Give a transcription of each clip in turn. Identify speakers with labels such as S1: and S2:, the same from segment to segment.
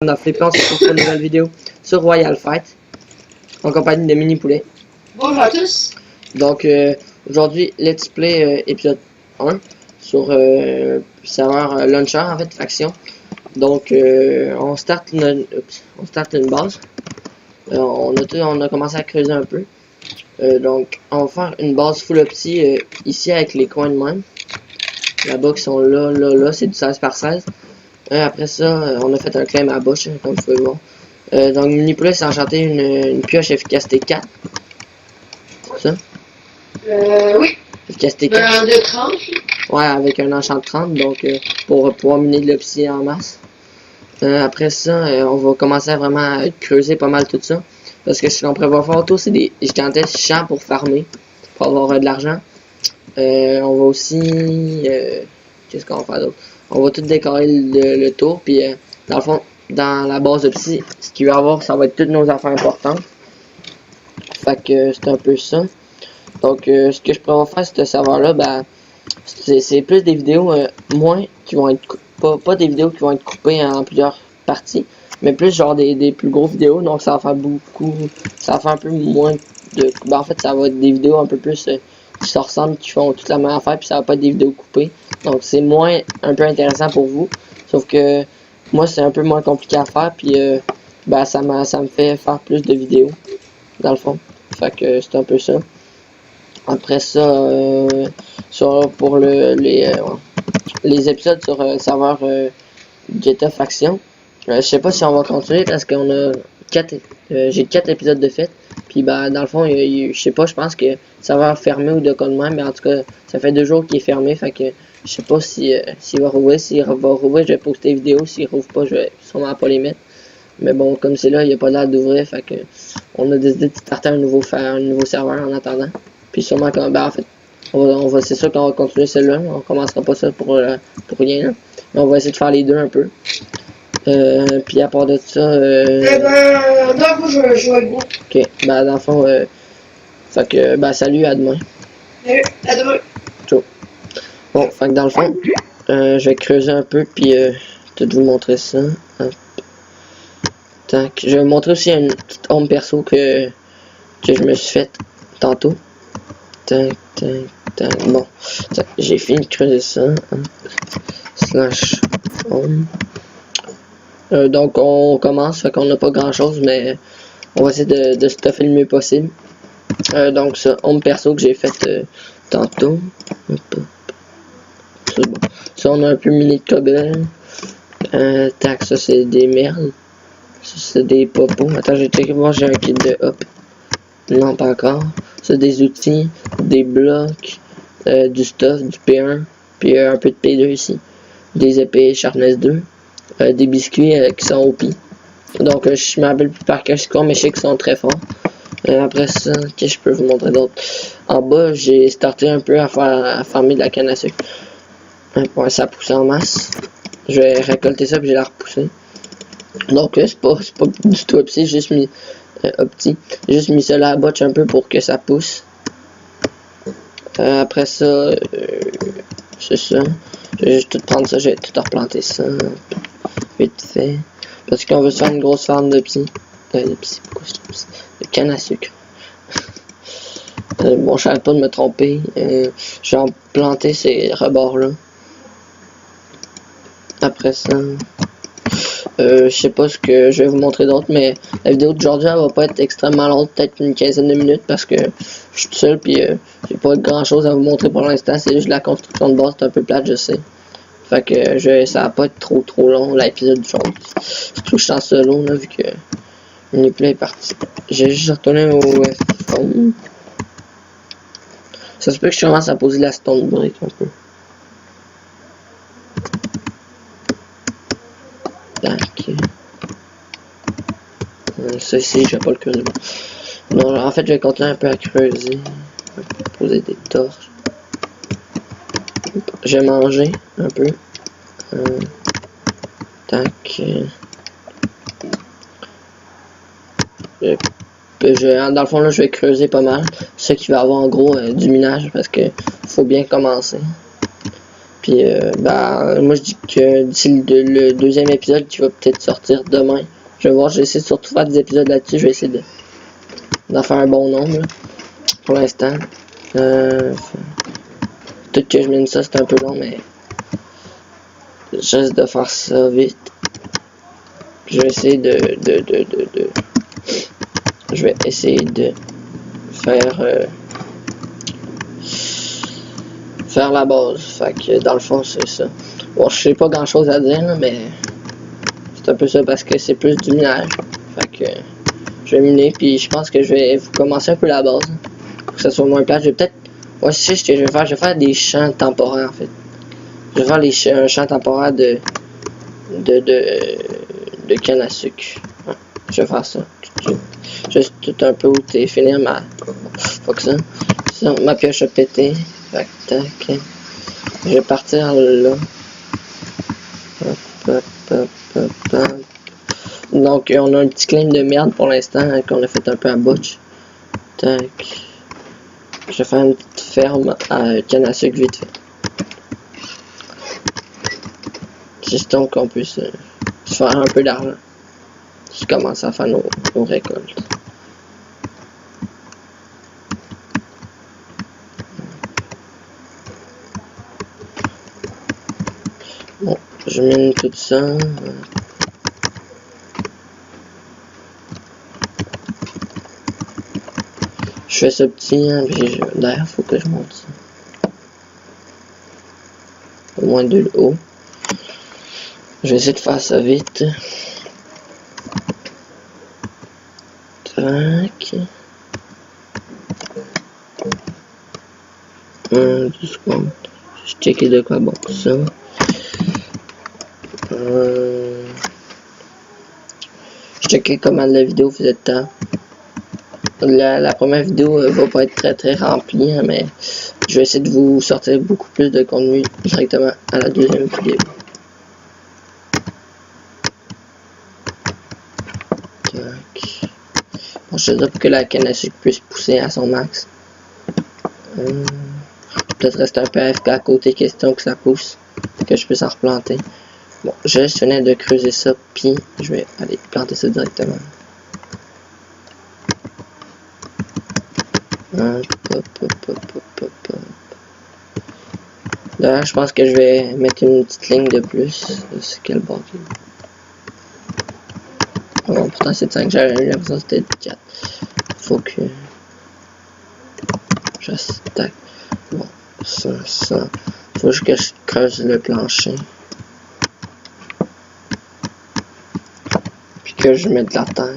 S1: Dans Flip, on se retrouve pour une nouvelle vidéo sur Royal Fight en compagnie de Mini Poulet.
S2: Bonjour à tous.
S1: Donc aujourd'hui, Let's Play épisode 1 sur serveur Launcher en fait, faction. Donc on start une base. On a commencé à creuser un peu. Donc on va faire une base full opti ici avec les coins de même. Là-bas qui sont là, c'est du 16 par 16. Après ça, on a fait un claim à la bouche, comme vous pouvez voir. Donc, Mini Poulet s'est enchanté une pioche efficacité 4. C'est ça?
S2: Oui.
S1: Efficacité 4.
S2: De 30.
S1: Ouais, avec un enchant de 30, donc pour pouvoir miner de l'opti en masse. Après ça, on va commencer à vraiment creuser pas mal tout ça. Parce que ce qu'on prévoit faire autour, c'est des gigantesques champs pour farmer, pour avoir de l'argent. On va aussi... qu'est-ce qu'on va faire d'autre? On va tout décorer le tour, puis dans le fond, dans la base de psy, ce qu'il va y avoir, ça va être toutes nos affaires importantes. Fait que c'est un peu ça. Donc, ce que je prévois faire, ce serveur-là, ben, c'est plus des vidéos, moins qui vont être, pas des vidéos qui vont être coupées en plusieurs parties, mais plus genre des plus gros vidéos, donc ça va faire beaucoup, ça va faire un peu moins de, ben, en fait, ça va être des vidéos un peu plus qui se ressemblent, qui font toute la même affaire, puis ça va pas être des vidéos coupées. Donc c'est moins un peu intéressant pour vous. Sauf que moi c'est un peu moins compliqué à faire, puis ben, ça me fait faire plus de vidéos, dans le fond. Fait que c'est un peu ça. Après ça, pour les épisodes sur le serveur GTA Faction, je sais pas si on va continuer parce qu'on a j'ai 4 épisodes de fait. Puis bah dans le fond, je sais pas, je pense que ça va fermer ou de quoi de même, mais en tout cas, ça fait 2 jours qu'il est fermé, fait que je sais pas si s'il va rouvrir. S'il va rouvrir, je vais poster des vidéos. S'il rouvre pas, je vais sûrement pas les mettre. Mais bon, comme c'est là, il n'y a pas l'air d'ouvrir, fait que on a décidé de starter un nouveau serveur en attendant. Puis sûrement quand ben en fait, c'est sûr qu'on va continuer celui-là, on commencera pas ça pour rien là. Mais on va essayer de faire les deux un peu. Puis à part de ça,
S2: non, je joue avec vous.
S1: ok, ben dans le fond, fait que, ben salut, à demain.
S2: Salut, à demain.
S1: Ciao. Bon, fait que dans le fond, je vais creuser un peu, puis peut-être vous montrer ça. Hop. Tac. Je vais vous montrer aussi une petite home perso que je me suis faite tantôt. Tac, tac, tac. Bon, j'ai fini de creuser ça. Hop. Slash home. Donc on commence, fait qu'on n'a pas grand chose, mais on va essayer de stuffer le mieux possible. Donc ça, home perso que j'ai fait tantôt. C'est bon. Ça on a un peu mini de cobble. Tac, ça c'est des merles. Ça c'est des popos. Attends, j'ai checké voir, j'ai un kit de hop. Non, pas encore. Ça des outils, des blocs, du stuff, du P1, puis un peu de P2 ici. Des épées Sharpness 2. Des biscuits qui sont OP. Donc je me rappelle plus par cœur mais je sais qu'ils sont très forts. Après ça, qu'est-ce que je peux vous montrer d'autre? En bas, j'ai starté un peu à farmer de la canne à sucre. Ouais, ça pousse en masse. Je vais récolter ça puis je vais la repousser. Donc c'est pas du tout opti, j'ai juste mis J'ai juste mis ça là à botch un peu pour que ça pousse. Après ça, c'est ça. Je vais juste tout prendre ça, je vais tout replanter ça. Vite fait. Parce qu'on veut se faire une grosse farm de psy. Pourquoi je dis psy? De canne à sucre. Bon, je n'arrête pas de me tromper. Je vais en planter ces rebords-là. Après ça, je sais pas ce que je vais vous montrer d'autre, mais la vidéo d'aujourd'hui, elle va pas être extrêmement longue, peut-être une quinzaine de minutes, parce que je suis tout seul, puis j'ai pas grand chose à vous montrer pour l'instant, c'est juste la construction de base, c'est un peu plate, je sais. Fait que ça va pas être trop long l'épisode d'aujourd'hui. Surtout que je suis en solo là, vu que Mini Poulet est parti. J'ai juste retourné au phone. Ça se peut que je commence à poser la stone brick un peu. Tac. Ça ici, je vais pas le creuser. Non, en fait, je vais continuer un peu à creuser. Poser des torches. Je vais manger un peu. Tac. Dans le fond, là, je vais creuser pas mal. Ce qui va avoir en gros du minage parce que faut bien commencer. Puis bah moi je dis que d'ici le deuxième épisode qui va peut-être sortir demain, je vais voir, je vais essayer de surtout faire des épisodes là-dessus, je vais essayer d'en faire un bon nombre là, pour l'instant. Peut-être que je mène ça, c'est un peu long, mais j'essaie de faire ça vite. Je vais essayer je vais essayer de faire faire la base. Fait que dans le fond c'est ça. Bon, je sais pas grand chose à dire là, mais c'est un peu ça parce que c'est plus du minage. Fait que je vais miner puis je pense que je vais vous commencer un peu la base. Pour que ça soit moins plat. Je vais peut-être. Ouais, c'est ce que je vais faire. Je vais faire des champs temporaires en fait. Je vais faire un champ temporaire de canne à sucre. Ouais, je vais faire ça tout de suite. Juste tout un peu où t'es finir ma. Fuck ça. Ça, ma pioche a pété. Fait que tac. Je vais partir là. Hop. Donc on a un petit claim de merde pour l'instant hein, qu'on a fait un peu à botch. Tac. Je vais faire une petite ferme à canne à sucre vite fait. Juste donc qu'on puisse se faire un peu d'argent. Je commence à faire nos récoltes. Bon, je mine tout ça. Je fais ça petit, hein, puis d'ailleurs, faut que je monte ça. Au moins de haut. Je vais essayer de faire ça vite. Tac. 1, 2 secondes. Je checker de quoi bon ça. Je checkais comment la vidéo faisait de temps. La première vidéo va pas être très remplie, hein, mais je vais essayer de vous sortir beaucoup plus de contenu directement à la deuxième vidéo. Tac. Bon, je sais pour que la canne à sucre puisse pousser à son max. Peut-être rester un peu AFK à côté, question que ça pousse, que je puisse en replanter. Bon, je venais de creuser ça, puis je vais aller planter ça directement. Hop. D'ailleurs, je pense que je vais mettre une petite ligne de plus. C'est quel bord? Bon, pourtant c'est 5, j'avais l'impression que c'était 4. Faut que je stack. Bon, ça. Faut juste que je creuse le plancher. Puis que je mette de la terre.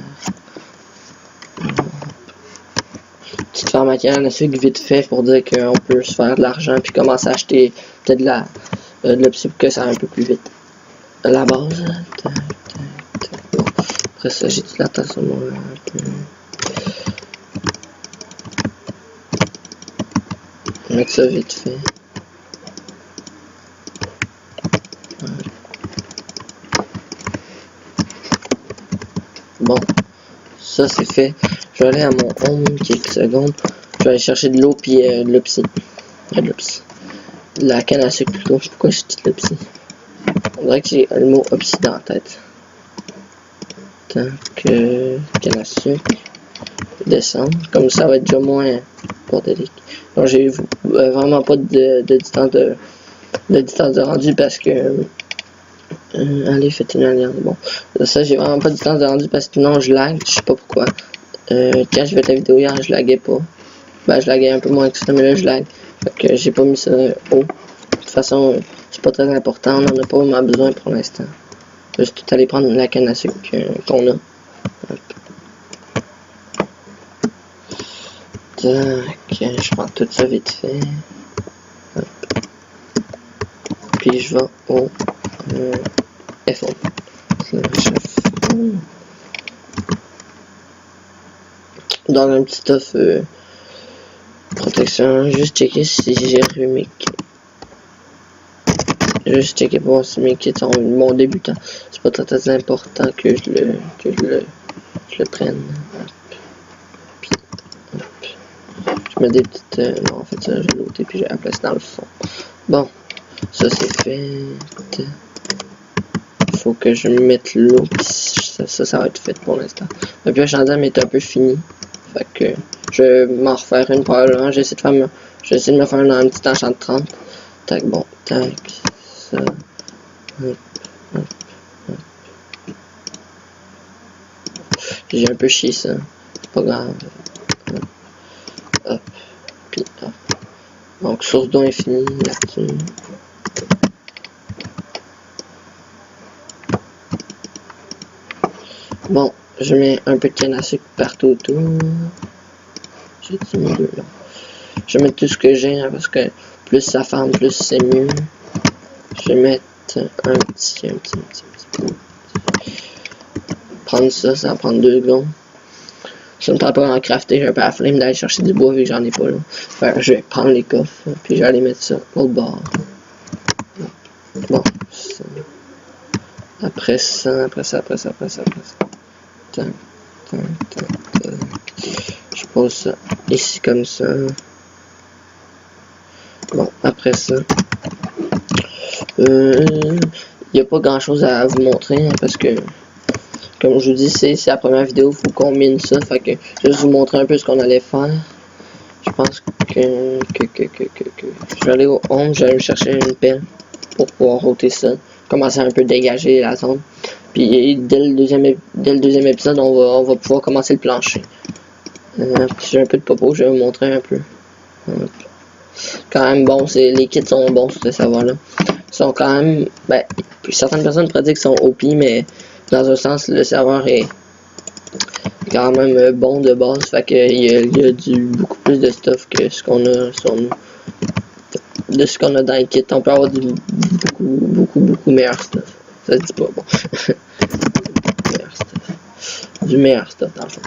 S1: Petite ferme à canne à sucre vite fait pour dire qu'on peut se faire de l'argent puis commencer à acheter peut-être de l'opsie pour que ça aille un peu plus vite. La base. Tac. Bon. Après ça, j'ai de la terre sur moi un peu. Mettre ça vite fait. Bon, ça c'est fait. Je vais aller à mon home quelques secondes. Je vais aller chercher de l'eau puis de l'opsie. La canne à sucre plutôt. Je sais pourquoi je dis de l'opsie. On dirait que j'ai le mot opsie dans la tête. Tant que canne à sucre. Descendre. Comme ça va être déjà moins bordélique. Donc j'ai vraiment pas de distance de rendu parce que allez, faites une alliance. Bon, ça j'ai vraiment pas de distance de rendu parce que sinon je lag, je sais pas pourquoi. Quand je fais la vidéo hier, je laguais pas. Ben je laguais un peu moins que ça, mais là je lag. Fait que j'ai pas mis ça haut. De toute façon, c'est pas très important, on en a pas vraiment besoin pour l'instant. Juste tout aller prendre la canne à sucre qu'on a. Tac, je prends tout ça vite fait. Hop. Puis je vais au F11. Dans un petit stuff protection, juste checker si j'ai remis. Juste checker pour voir si mes kits sont mon débutant. C'est pas très important que je le prenne. Je mets des petites. Non, en fait, ça, je l'ai ôté puis j'ai la place dans le fond. Bon, Ça c'est fait. Faut que je mette l'eau. Ça va être fait pour l'instant. La pioche en dame est un peu finie. Fait que je vais m'en refaire une probablement. J'essaie de me faire un petit enchant de 30. Tac, bon, tac, ça. Hop, hop, hop. J'ai un peu chié ça. C'est pas grave. Hop, hop, puis hop. Donc, source d'eau infinie là-dessus. Bon, je mets un peu de canne à sucre partout autour. J'ai mis deux là. Je mets tout ce que j'ai hein, parce que plus ça ferme, plus c'est mieux. Je vais mettre un petit peu. Prendre ça, ça va prendre 2 secondes. Ça me tente pas d'en crafter, j'ai un peu la flemme d'aller chercher du bois vu que j'en ai pas là. Enfin, je vais prendre les coffres, puis je vais aller mettre ça au bord. Bon, ça. Après ça. Tac. Je pose ça ici comme ça. Bon, après ça. Il n'y a pas grand chose à vous montrer hein, parce que comme je vous dis c'est la première vidéo, il faut qu'on mine ça, fait que je vais vous montrer un peu ce qu'on allait faire. Je pense que je vais aller au home, je vais me chercher une pelle pour pouvoir ôter ça, commencer à un peu dégager la zone. Puis dès le deuxième épisode, on va pouvoir commencer le plancher. J'ai un peu de popo, je vais vous montrer un peu. Quand même bon, les kits sont bons sur ce savoir-là. Ils sont quand même, ben, certaines personnes pourraient dire qu'ils sont OP, mais dans un sens, le serveur est quand même bon de base, fait qu'il y a beaucoup plus de stuff que ce qu'on a sur nous. De ce qu'on a dans les kits, on peut avoir beaucoup meilleur stuff. Ça se dit pas bon. Du meilleur stuff dans le fond.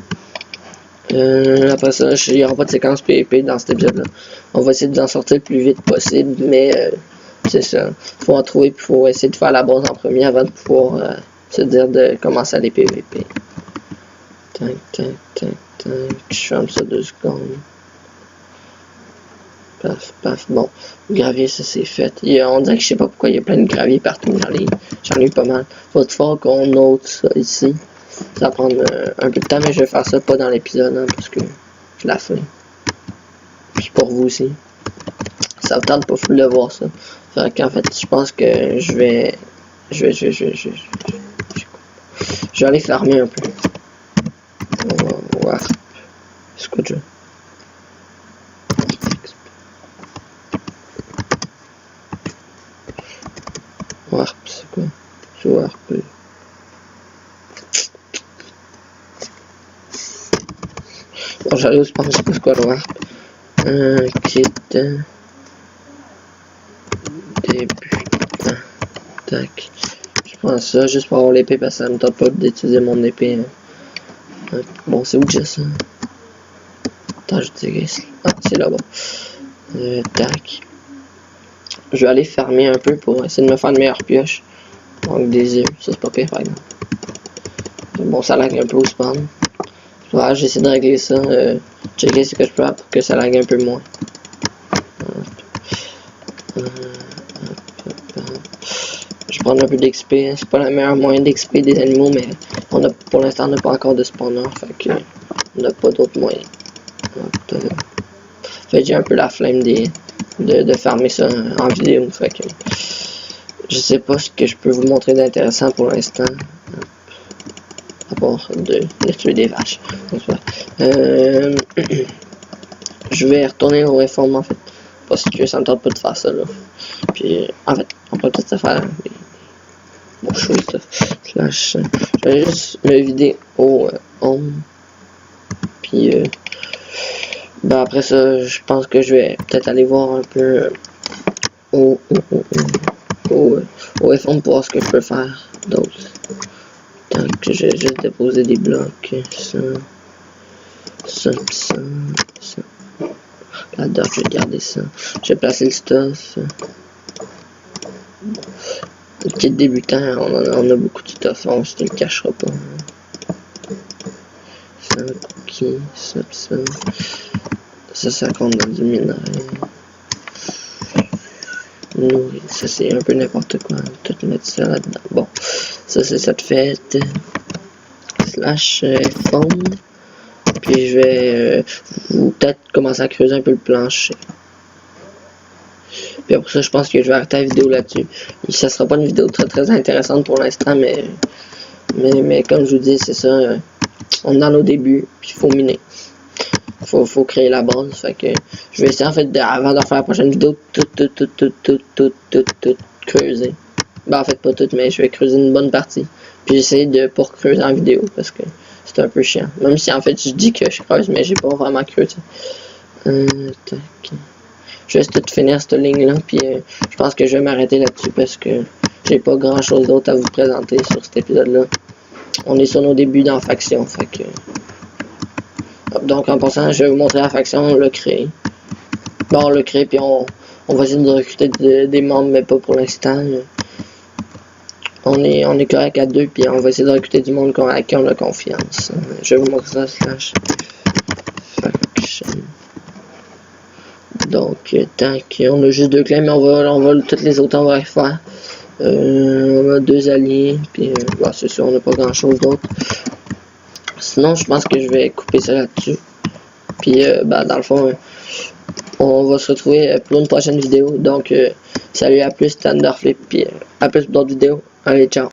S1: Après ça, il n'y aura pas de séquence PvP dans cet épisode-là. On va essayer d'en sortir le plus vite possible, mais c'est ça. Faut en trouver, puis faut essayer de faire la base en premier avant de pouvoir se dire de commencer à les PvP. Tac. Je ferme ça 2 secondes. Paf. Bon, le gravier, ça c'est fait. On dirait que je sais pas pourquoi il y a plein de gravier partout. J'en ai eu pas mal. Faut fort qu'on ôte ça ici. Ça va prendre un peu de temps, mais je vais faire ça pas dans l'épisode, hein, parce que je la fais. Puis pour vous aussi. Ça vous tente pas fou de voir ça. Fait qu'en fait, je pense que je vais aller farmer un peu. On va voir. C'est quoi déjà? Warp, c'est quoi? C'est Warp. Bon, j'allais au spawn, je sais pas c'est quoi le Warp. Kit. Débutant. Tac. Je prends ça juste pour avoir l'épée parce que ça me tente pas d'utiliser mon épée. Hein. Bon, c'est où que j'ai ça? Attends, je dirais. Ah, c'est là-bas. Tac. Je vais aller farmer un peu pour essayer de me faire une meilleure pioche. Donc des œufs, ça c'est pas pire par exemple. Bon, ça lag un peu au spawn. Voilà, j'essaie de régler ça. Checker ce que je peux faire pour que ça lag un peu moins. Je prends un peu d'XP, hein. C'est pas le meilleur moyen d'XP des animaux, mais pour l'instant on n'a pas encore de spawner, fait que on n'a pas d'autres moyens. Fait que j'ai un peu la flemme de farmer ça en vidéo, fait que je sais pas ce que je peux vous montrer d'intéressant pour l'instant. À part de tuer des vaches. Je vais retourner au réforme en fait. Parce que ça me tente pas de faire ça là. Puis en fait, on peut peut-être se faire bon chose slash. Je vais juste me vider au home. Puis ben après ça, je pense que je vais peut-être aller voir un peu au réforme pour voir ce que je peux faire d'autre. Tant que j'ai juste déposé des blocs, ça. Là-dedans, je vais garder ça. Je vais placer le stuff. Le kit débutant, on a beaucoup de stuff, on se le cachera pas. Ça, ok, ça compte dans du minerai. Nous, ça c'est un peu n'importe quoi. Tout mettre ça là-dedans. Bon, ça c'est cette fête. Slash forme. Puis je vais peut-être commencer à creuser un peu le plancher. Puis après ça, je pense que je vais arrêter la vidéo là-dessus. Ça sera pas une vidéo très intéressante pour l'instant, mais comme je vous dis, c'est ça. On est dans nos débuts, puis il faut miner. Faut créer la base. Fait que je vais essayer en fait avant de faire la prochaine vidéo, tout creuser. Ben en fait pas tout, mais je vais creuser une bonne partie. Puis j'essaie de pas creuser en vidéo parce que c'est un peu chiant. Même si en fait je dis que je creuse, mais j'ai pas vraiment creusé. Tac. Je vais tout finir cette ligne là, puis je pense que je vais m'arrêter là-dessus parce que j'ai pas grand chose d'autre à vous présenter sur cet épisode là. On est sur nos débuts dans faction, fait que. Donc en passant, je vais vous montrer la faction, on l'a créé. Bon, on l'a créé, puis on va essayer de recruter des membres, mais pas pour l'instant. On est correct à 2, puis on va essayer de recruter du monde à qui on a confiance. Je vais vous montrer ça, slash faction. Donc, tant qu'on a juste 2 clés, mais on va toutes les autres, on va les faire. On a 2 alliés, puis bah, c'est sûr, on n'a pas grand chose d'autre. Sinon, je pense que je vais couper ça là-dessus. Puis, bah, dans le fond, on va se retrouver pour une prochaine vidéo. Donc, salut, à plus, Thunderflip, puis à plus pour d'autres vidéos. Allez, ciao.